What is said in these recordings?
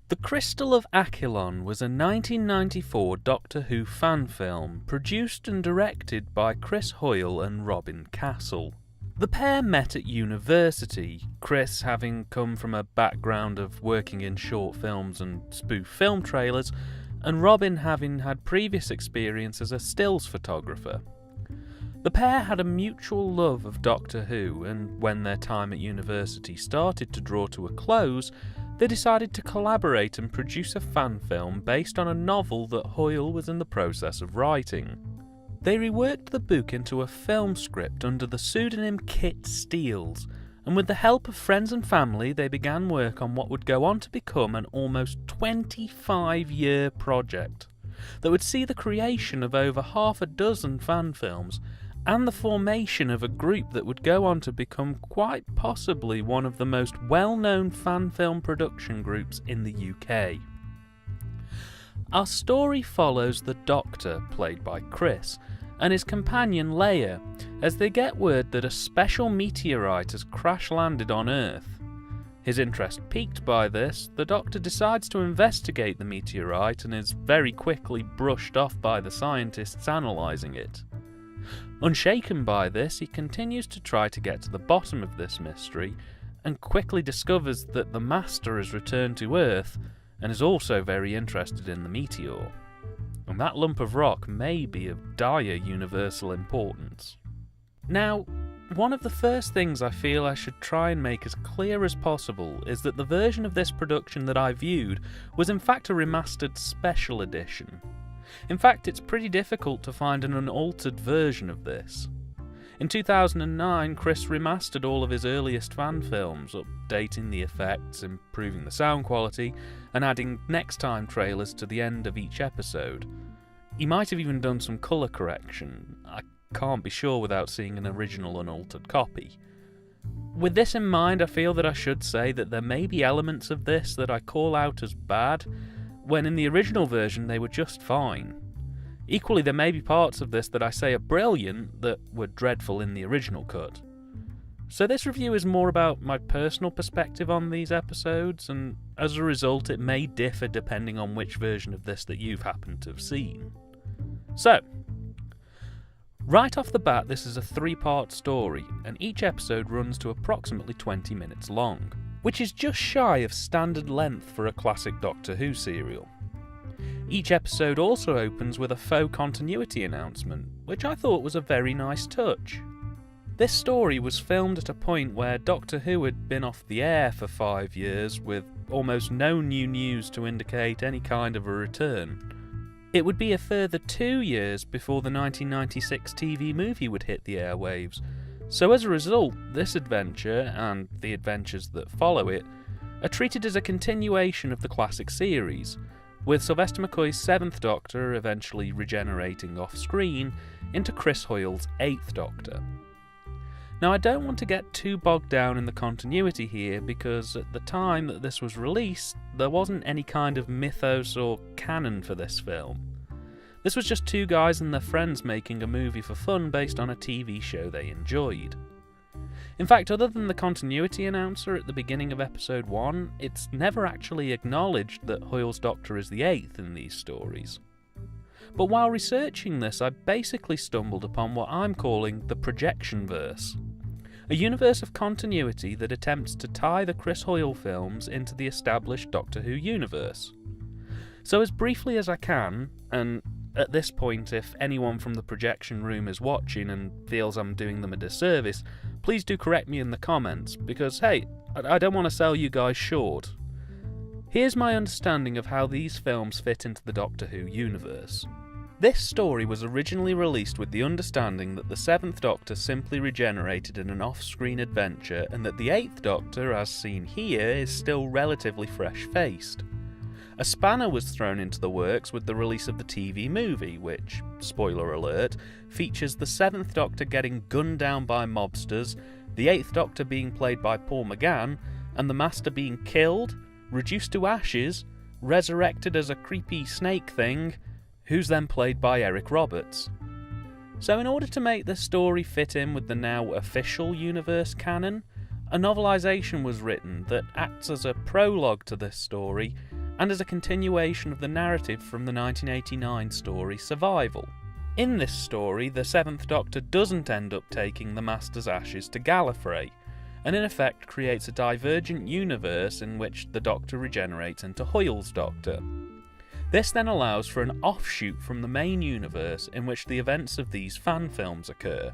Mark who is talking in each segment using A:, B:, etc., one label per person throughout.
A: The Crystal of Achillon was a 1994 Doctor Who fan film produced and directed by Chris Hoyle and Robin Castle. The pair met at university, Chris having come from a background of working in short films and spoof film trailers, and Robin having had previous experience as a stills photographer. The pair had a mutual love of Doctor Who, and when their time at university started to draw to a close, they decided to collaborate and produce a fan film based on a novel that Hoyle was in the process of writing. They reworked the book into a film script under the pseudonym Kit Steels, and with the help of friends and family they began work on what would go on to become an almost 25-year project that would see the creation of over half a dozen fan films and the formation of a group that would go on to become quite possibly one of the most well-known fan film production groups in the UK. Our story follows the Doctor, played by Chris, and his companion Leia, as they get word that a special meteorite has crash-landed on Earth. His interest piqued by this, the Doctor decides to investigate the meteorite and is very quickly brushed off by the scientists analysing it. Unshaken by this, he continues to try to get to the bottom of this mystery, and quickly discovers that the Master has returned to Earth, and is also very interested in the meteor. And that lump of rock may be of dire universal importance. Now, one of the first things I feel I should try and make as clear as possible is that the version of this production that I viewed was in fact a remastered special edition. In fact, it's pretty difficult to find an unaltered version of this. In 2009, Chris remastered all of his earliest fan films, updating the effects, improving the sound quality, and adding next time trailers to the end of each episode. He might have even done some colour correction. I can't be sure without seeing an original unaltered copy. With this in mind, I feel that I should say that there may be elements of this that I call out as bad, when in the original version they were just fine. Equally, there may be parts of this that I say are brilliant that were dreadful in the original cut. So this review is more about my personal perspective on these episodes, and as a result it may differ depending on which version of this that you've happened to have seen. So, right off the bat, this is a 3-part story, and each episode runs to approximately 20 minutes long, which is just shy of standard length for a classic Doctor Who serial. Each episode also opens with a faux continuity announcement, which I thought was a very nice touch. This story was filmed at a point where Doctor Who had been off the air for 5 years with almost no new news to indicate any kind of a return. It would be a further 2 years before the 1996 TV movie would hit the airwaves, so as a result, this adventure, and the adventures that follow it, are treated as a continuation of the classic series, with Sylvester McCoy's 7th Doctor eventually regenerating off-screen into Chris Hoyle's 8th Doctor. Now, I don't want to get too bogged down in the continuity here, because at the time that this was released, there wasn't any kind of mythos or canon for this film. This was just 2 guys and their friends making a movie for fun based on a TV show they enjoyed. In fact, other than the continuity announcer at the beginning of episode 1, it's never actually acknowledged that Hoyle's Doctor is the 8th in these stories. But while researching this, I basically stumbled upon what I'm calling the projection verse, a universe of continuity that attempts to tie the Chris Hoyle films into the established Doctor Who universe. So as briefly as I can, and at this point if anyone from the projection room is watching and feels I'm doing them a disservice, please do correct me in the comments, because hey, I don't want to sell you guys short. Here's my understanding of how these films fit into the Doctor Who universe. This story was originally released with the understanding that the 7th Doctor simply regenerated in an off-screen adventure, and that the 8th Doctor, as seen here, is still relatively fresh-faced. A spanner was thrown into the works with the release of the TV movie, which, spoiler alert, features the 7th Doctor getting gunned down by mobsters, the 8th Doctor being played by Paul McGann, and the Master being killed, reduced to ashes, resurrected as a creepy snake thing, who's then played by Eric Roberts. So in order to make this story fit in with the now official universe canon, a novelisation was written that acts as a prologue to this story and is a continuation of the narrative from the 1989 story Survival. In this story, the Seventh Doctor doesn't end up taking the Master's ashes to Gallifrey, and in effect creates a divergent universe in which the Doctor regenerates into Hoyle's Doctor. This then allows for an offshoot from the main universe in which the events of these fan films occur.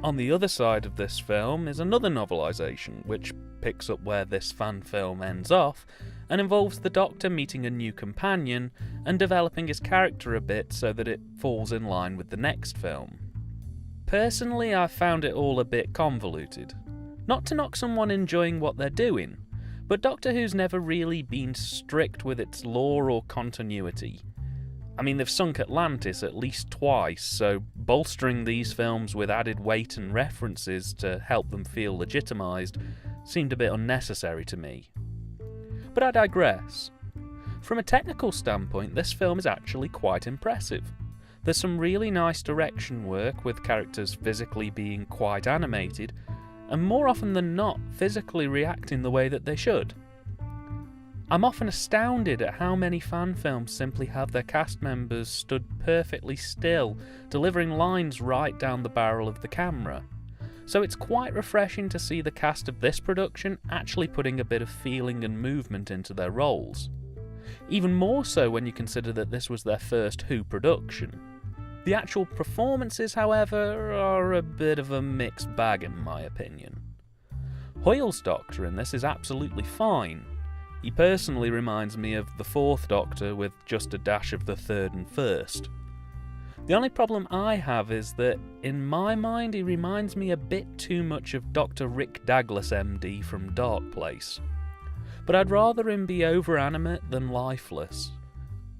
A: On the other side of this film is another novelisation, which picks up where this fan film ends off, and involves the Doctor meeting a new companion and developing his character a bit so that it falls in line with the next film. Personally, I found it all a bit convoluted. Not to knock someone enjoying what they're doing, but Doctor Who's never really been strict with its lore or continuity. I mean, they've sunk Atlantis at least twice, so bolstering these films with added weight and references to help them feel legitimised seemed a bit unnecessary to me. But I digress. From a technical standpoint, this film is actually quite impressive. There's some really nice direction work with characters physically being quite animated, and more often than not, physically reacting the way that they should. I'm often astounded at how many fan films simply have their cast members stood perfectly still, delivering lines right down the barrel of the camera. So it's quite refreshing to see the cast of this production actually putting a bit of feeling and movement into their roles. Even more so when you consider that this was their first Who production. The actual performances, however, are a bit of a mixed bag in my opinion. Hoyle's Doctor in this is absolutely fine. He personally reminds me of the Fourth Doctor with just a dash of the third and first. The only problem I have is that, in my mind, he reminds me a bit too much of Dr. Rick Douglas MD from Dark Place. But I'd rather him be over-animate than lifeless.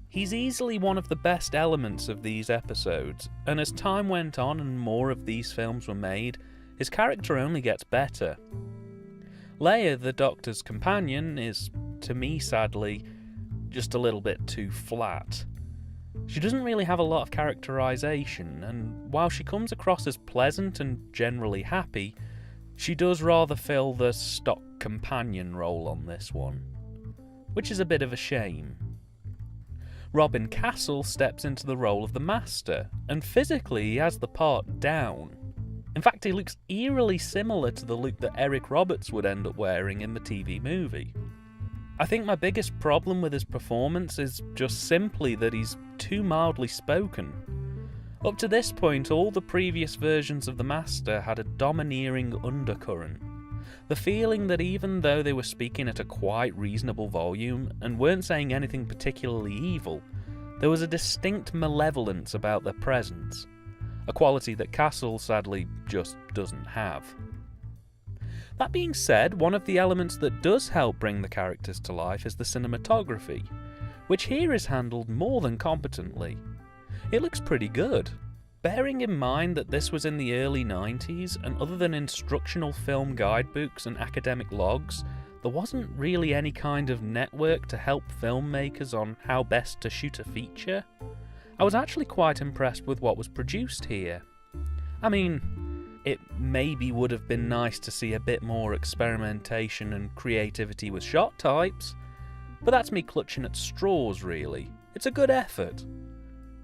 A: He's easily one of the best elements of these episodes, and as time went on and more of these films were made, his character only gets better. Leia, the Doctor's companion, is, to me sadly, just a little bit too flat. She doesn't really have a lot of characterisation, and while she comes across as pleasant and generally happy, she does rather fill the stock companion role on this one, which is a bit of a shame. Robin Castle steps into the role of the Master, and physically he has the part down. In fact, he looks eerily similar to the look that Eric Roberts would end up wearing in the TV movie. I think my biggest problem with his performance is just simply that he's too mildly spoken. Up to this point, all the previous versions of the Master had a domineering undercurrent. The feeling that even though they were speaking at a quite reasonable volume and weren't saying anything particularly evil, there was a distinct malevolence about their presence. A quality that Castle sadly just doesn't have. That being said, one of the elements that does help bring the characters to life is the cinematography, which here is handled more than competently. It looks pretty good. Bearing in mind that this was in the early 90s, and other than instructional film guidebooks and academic logs, there wasn't really any kind of network to help filmmakers on how best to shoot a feature. I was actually quite impressed with what was produced here. I mean, it maybe would have been nice to see a bit more experimentation and creativity with shot types, but that's me clutching at straws really. It's a good effort.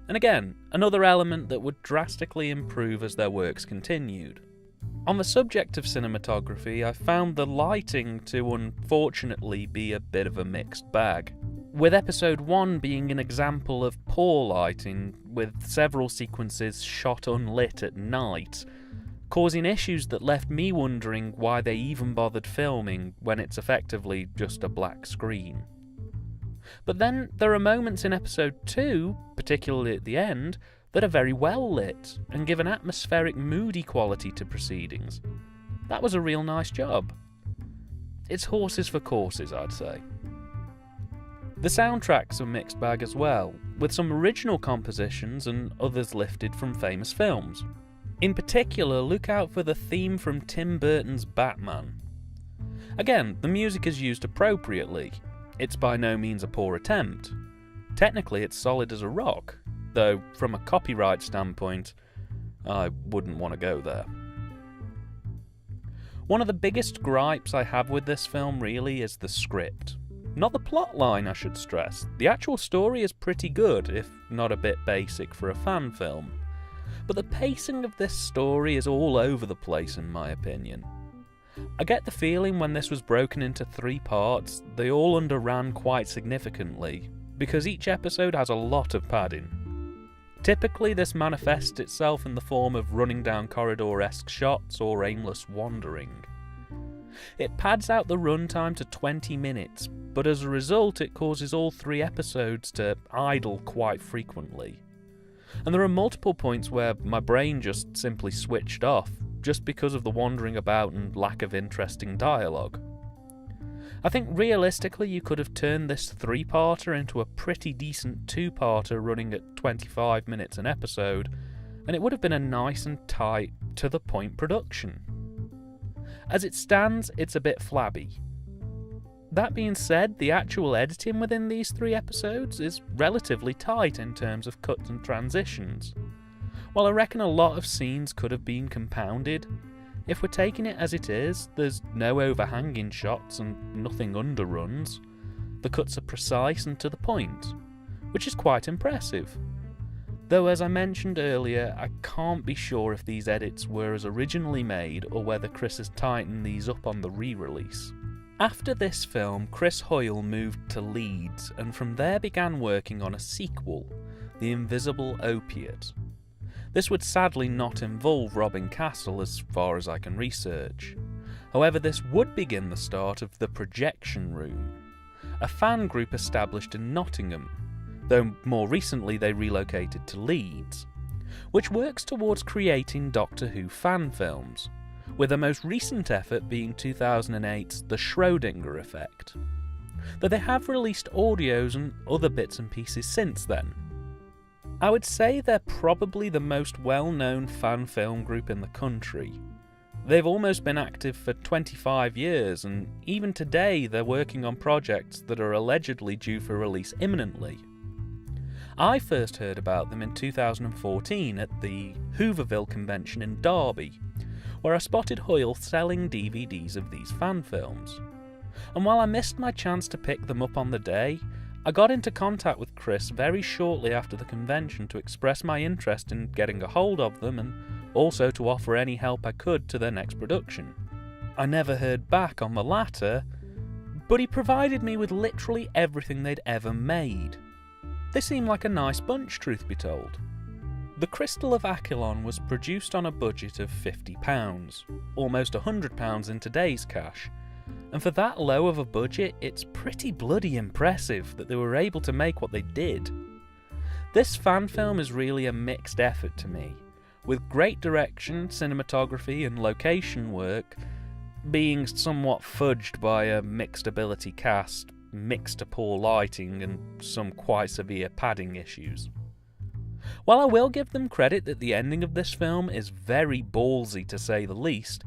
A: And again, another element that would drastically improve as their works continued. On the subject of cinematography, I found the lighting to unfortunately be a bit of a mixed bag, with episode 1 being an example of poor lighting, with several sequences shot unlit at night, causing issues that left me wondering why they even bothered filming when it's effectively just a black screen. But then there are moments in episode 2, particularly at the end, that are very well lit and give an atmospheric, moody quality to proceedings. That was a real nice job. It's horses for courses, I'd say. The soundtrack's a mixed bag as well, with some original compositions and others lifted from famous films. In particular, look out for the theme from Tim Burton's Batman. Again, the music is used appropriately. It's by no means a poor attempt. Technically, it's solid as a rock, though from a copyright standpoint, I wouldn't want to go there. One of the biggest gripes I have with this film really is the script. Not the plotline, I should stress. The actual story is pretty good, if not a bit basic for a fan film. But the pacing of this story is all over the place in my opinion. I get the feeling when this was broken into 3 parts, they all underran quite significantly, because each episode has a lot of padding. Typically this manifests itself in the form of running down corridor-esque shots or aimless wandering. It pads out the runtime to 20 minutes, but as a result it causes all 3 episodes to idle quite frequently. And there are multiple points where my brain just simply switched off, just because of the wandering about and lack of interesting dialogue. I think realistically you could have turned this 3-parter into a pretty decent 2-parter running at 25 minutes an episode, and it would have been a nice and tight, to-the-point production. As it stands, it's a bit flabby. That being said, the actual editing within these 3 episodes is relatively tight in terms of cuts and transitions. While I reckon a lot of scenes could have been compounded, if we're taking it as it is, there's no overhanging shots and nothing underruns. The cuts are precise and to the point, which is quite impressive. Though as I mentioned earlier, I can't be sure if these edits were as originally made or whether Chris has tightened these up on the re-release. After this film, Chris Hoyle moved to Leeds and from there began working on a sequel, The Invisible Opiate. This would sadly not involve robbing Castle as far as I can research. However, this would begin the start of The Projection Room, a fan group established in Nottingham, though more recently they relocated to Leeds, which works towards creating Doctor Who fan films, with the most recent effort being 2008's The Schrödinger Effect, though they have released audios and other bits and pieces since then. I would say they're probably the most well-known fan film group in the country. They've almost been active for 25 years, and even today they're working on projects that are allegedly due for release imminently. I first heard about them in 2014 at the Hooverville convention in Derby, where I spotted Hoyle selling DVDs of these fan films. And while I missed my chance to pick them up on the day, I got into contact with Chris very shortly after the convention to express my interest in getting a hold of them and also to offer any help I could to their next production. I never heard back on the latter, but he provided me with literally everything they'd ever made. They seemed like a nice bunch, truth be told. The Crystal of Achillon was produced on a budget of £50, almost £100 in today's cash, and for that low of a budget, it's pretty bloody impressive that they were able to make what they did. This fan film is really a mixed effort to me, with great direction, cinematography and location work being somewhat fudged by a mixed ability cast, mixed to poor lighting and some quite severe padding issues. While I will give them credit that the ending of this film is very ballsy to say the least,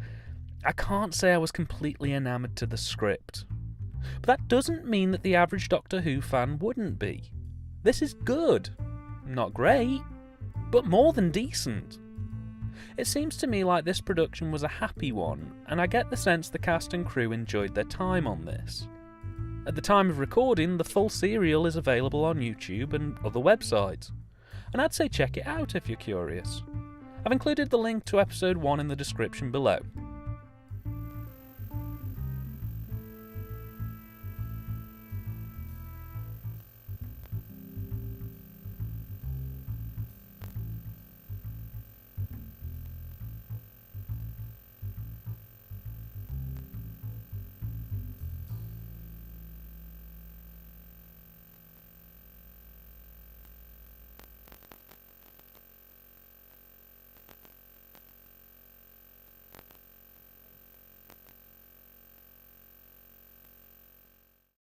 A: I can't say I was completely enamoured to the script. But that doesn't mean that the average Doctor Who fan wouldn't be. This is good. Not great, but more than decent. It seems to me like this production was a happy one, and I get the sense the cast and crew enjoyed their time on this. At the time of recording, the full serial is available on YouTube and other websites, and I'd say check it out if you're curious. I've included the link to episode 1 in the description below.